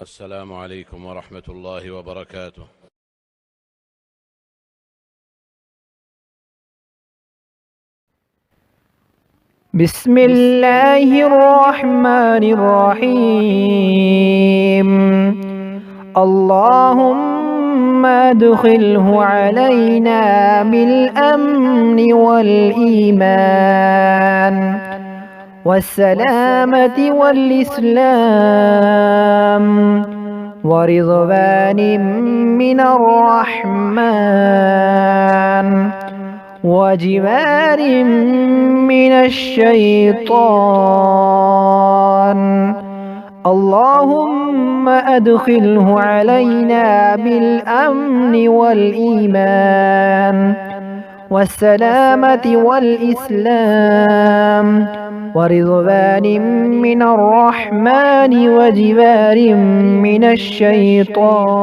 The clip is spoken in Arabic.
السلام عليكم ورحمة الله وبركاته. بسم الله الرحمن الرحيم. اللهم ادخله علينا بالأمن والإيمان والسلامة والإسلام ورضوان من الرحمن وجوار من الشيطان. اللهم أدخله علينا بالأمن والإيمان والسلامة والإسلام ورضوان من الرحمن وجوار من الشيطان.